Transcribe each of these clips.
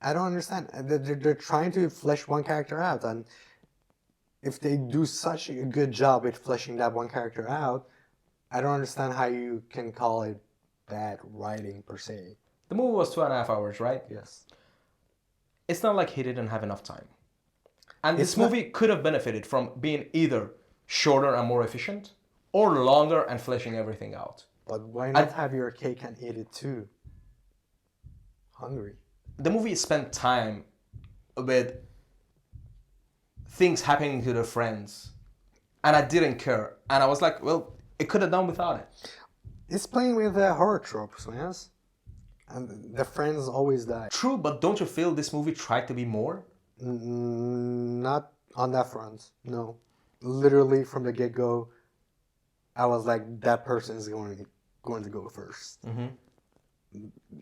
I don't understand. They're trying to flesh one character out, and if they do such a good job with fleshing that one character out, I don't understand how you can call it bad writing per se. The movie was 2.5 hours, right? Yes. It's not like he didn't have enough time. And It's this not- movie could have benefited from being either shorter and more efficient, or longer and fleshing everything out. But why not have your cake and eat it too? Hungry. The movie spent time with things happening to their friends, and I didn't care. And I was like, well, it could have done without it. It's playing with horror tropes, man. And the friends always die. True, but don't you feel this movie tried to be more? Not on that front. No. Literally from the get-go, I was like, that person is going to go first.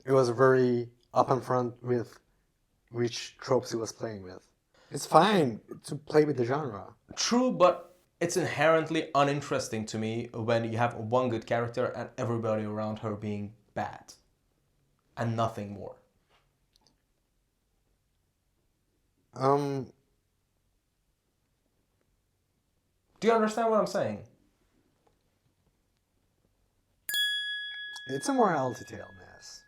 It was very up in front with which tropes he was playing with. It's fine to play with the genre. True, but it's inherently uninteresting to me when you have one good character and everybody around her being bad. And nothing more. Do you understand what I'm saying? It's a morality tale, Mass.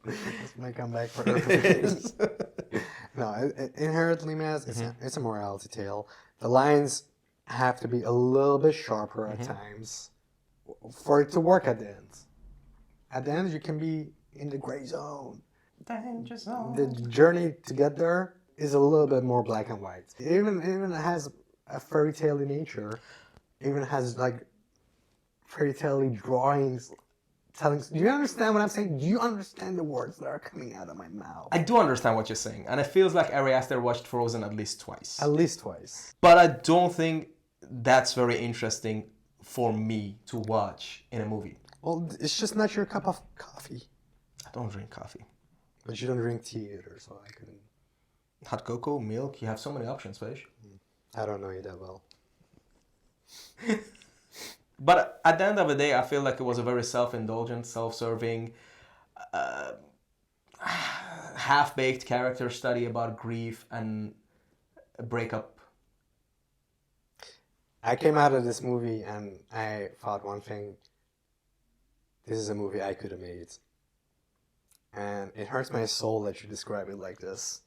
This might come back for everything. No, inherently, Mass, it's a morality tale. The lines have to be a little bit sharper at times for it to work at the end. At the end, you can be in the gray zone. Danger zone. The journey to get there is a little bit more black and white. It even has a fairy tale nature. Even has like fairy tale drawings. Do you understand what I'm saying? Do you understand the words that are coming out of my mouth? I do understand what you're saying, and it feels like Ari Aster watched Frozen at least twice. At least twice. But I don't think that's very interesting for me to watch in a movie. Well, it's just not your cup of coffee. I don't drink coffee. But you don't drink tea either, so I couldn't. Hot cocoa, milk, you have so many options, fish. I don't know you that well. But at the end of the day, I feel like it was a very self-indulgent, self-serving, half-baked character study about grief and a breakup. I came out of this movie and I thought one thing. This is a movie I could have made. And it hurts my soul that you describe it like this.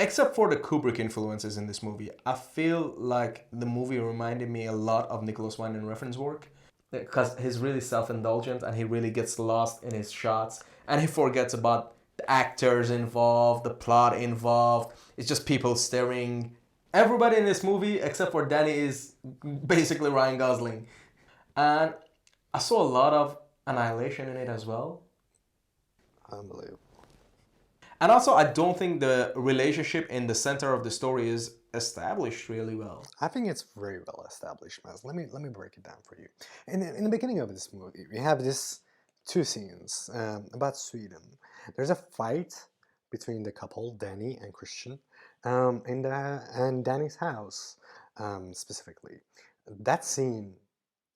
Except for the Kubrick influences in this movie, I feel like the movie reminded me a lot of Nicholas Winding Refn's work. Because he's really self-indulgent and he really gets lost in his shots. And he forgets about the actors involved, the plot involved. It's just people staring. Everybody in this movie, except for Danny, is basically Ryan Gosling. And I saw a lot of Annihilation in it as well. Unbelievable. And also, I don't think the relationship in the center of the story is established really well. I think it's very well established, Maz. Let me break it down for you. In the beginning of this movie, we have this two scenes about Sweden. There's a fight between the couple, Danny and Christian, in Danny's house specifically. That scene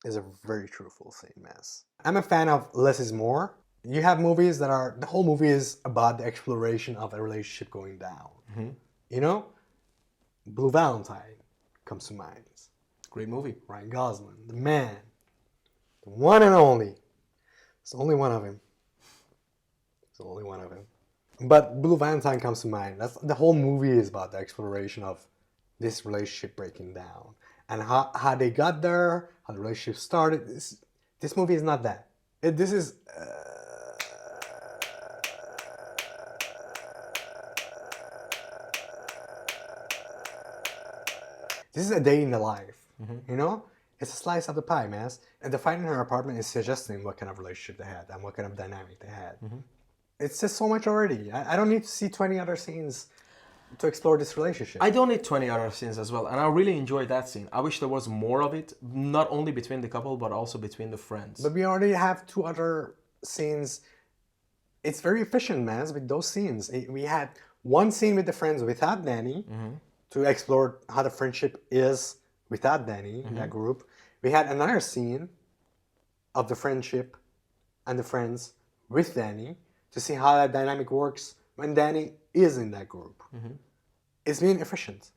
is a very truthful scene, Maz. I'm a fan of less is more. You have movies that are, the whole movie is about the exploration of a relationship going down. Mm-hmm. You know? Blue Valentine comes to mind. Great movie. Ryan Gosling, the man. The one and only. It's the only one of him. It's the only one of him. But Blue Valentine comes to mind. That's the whole movie is about the exploration of this relationship breaking down. And how they got there, how the relationship started. This movie is not that. This is... This is a day in the life, you know? It's a slice of the pie, man. And the fight in her apartment is suggesting what kind of relationship they had and what kind of dynamic they had. It's just so much already. I don't need to see 20 other scenes to explore this relationship. I don't need 20 other scenes as well, and I really enjoyed that scene. I wish there was more of it, not only between the couple, but also between the friends. But we already have 2 other scenes. It's very efficient, man, with those scenes. We had one scene with the friends without Danny, to explore how the friendship is without Danny in that group. We had another scene of the friendship and the friends with Danny to see how that dynamic works when Danny is in that group. It's being efficient.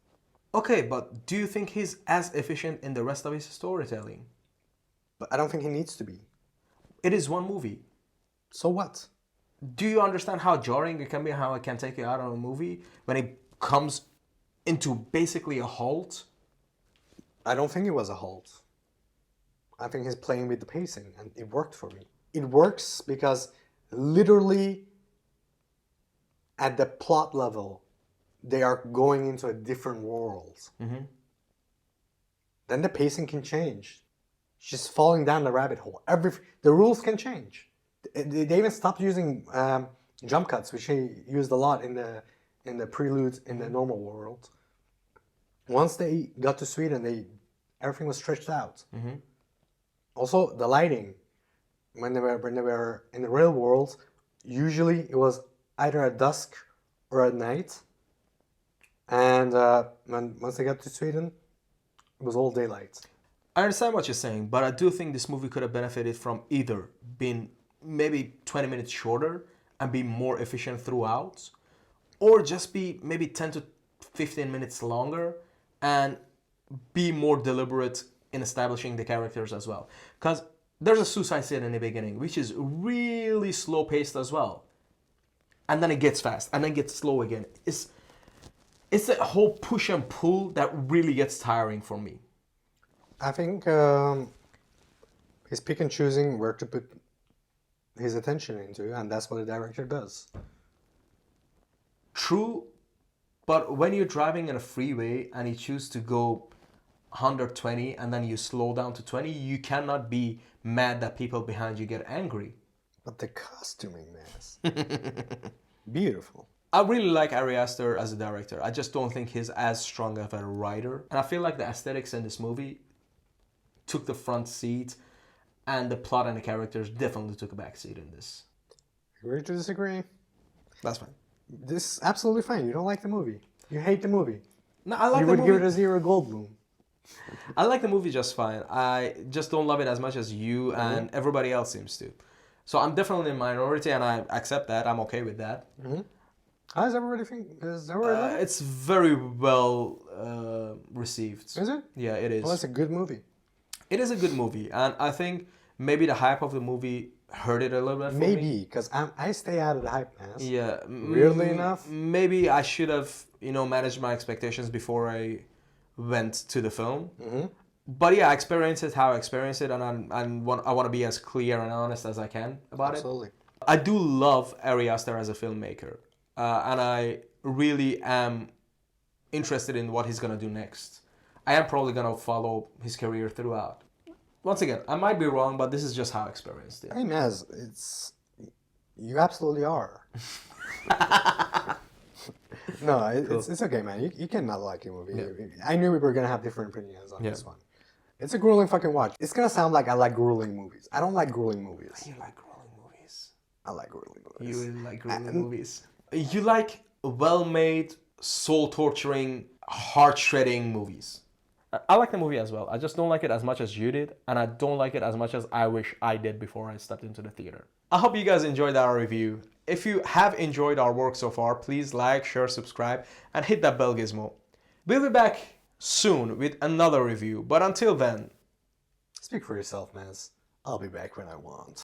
Okay, but do you think he's as efficient in the rest of his storytelling? But I don't think he needs to be. It is one movie. So what? Do you understand how jarring it can be, how it can take you out of a movie when it comes into basically a halt? I don't think it was a halt. I think he's playing with the pacing, and it worked for me. It works because literally at the plot level, they are going into a different world. Then the pacing can change. She's falling down the rabbit hole. The rules can change. They even stopped using jump cuts, which they used a lot in the preludes in the normal world. Once they got to Sweden, everything was stretched out. Also, the lighting when they were in the real world, usually it was either at dusk or at night. And once they got to Sweden, it was all daylight. I understand what you're saying, but I do think this movie could have benefited from either being maybe 20 minutes shorter and be more efficient throughout, or just be maybe 10 to 15 minutes longer and be more deliberate in establishing the characters as well. Because there's a suicide scene in the beginning, which is really slow paced as well. And then it gets fast, and then gets slow again. It's a whole push and pull that really gets tiring for me. I think he's pick and choosing where to put his attention into, and that's what the director does. True, but when you're driving in a freeway and you choose to go 120 and then you slow down to 20, you cannot be mad that people behind you get angry. But the costuming, man, beautiful. I really like Ari Aster as a director. I just don't think he's as strong of a writer. And I feel like the aesthetics in this movie took the front seat, and the plot and the characters definitely took a back seat in this. Agree to disagree? That's fine. This is absolutely fine. You don't like the movie. You hate the movie. No, I like you the would movie. give it a 0 Goldblum. I like the movie just fine. I just don't love it as much as you and everybody else seems to. So I'm definitely in minority, and I accept that. I'm okay with that. How does everybody think? Does everybody love it? It's very well received. Is it? Yeah, it is. Well, it's a good movie. It is a good movie, and I think maybe the hype of the movie hurt it a little bit for me. Maybe, because I stay out of the hype, man. Yeah. Weirdly enough. Maybe I should have, managed my expectations before I went to the film. But yeah, I experienced it how I experienced it, and I want to be as clear and honest as I can about Absolutely. it. I do love Ari Aster as a filmmaker, and I really am interested in what he's going to do next. I am probably going to follow his career throughout. Once again, I might be wrong, but this is just how I experienced it. Hey, Maz, you absolutely are. No, it's okay, man. You cannot like a movie. Yeah. I knew we were going to have different opinions on this one. It's a grueling fucking watch. It's going to sound like I like grueling movies. I don't like grueling movies. You like grueling movies. I like grueling movies. You like grueling movies. You like well-made, soul-torturing, heart-shredding movies. I like the movie as well. I just don't like it as much as you did, and I don't like it as much as I wish I did before I stepped into the theater. I hope you guys enjoyed our review. If you have enjoyed our work so far, please like, share, subscribe, and hit that bell gizmo. We'll be back soon with another review, but until then... Speak for yourself, Maz. I'll be back when I want.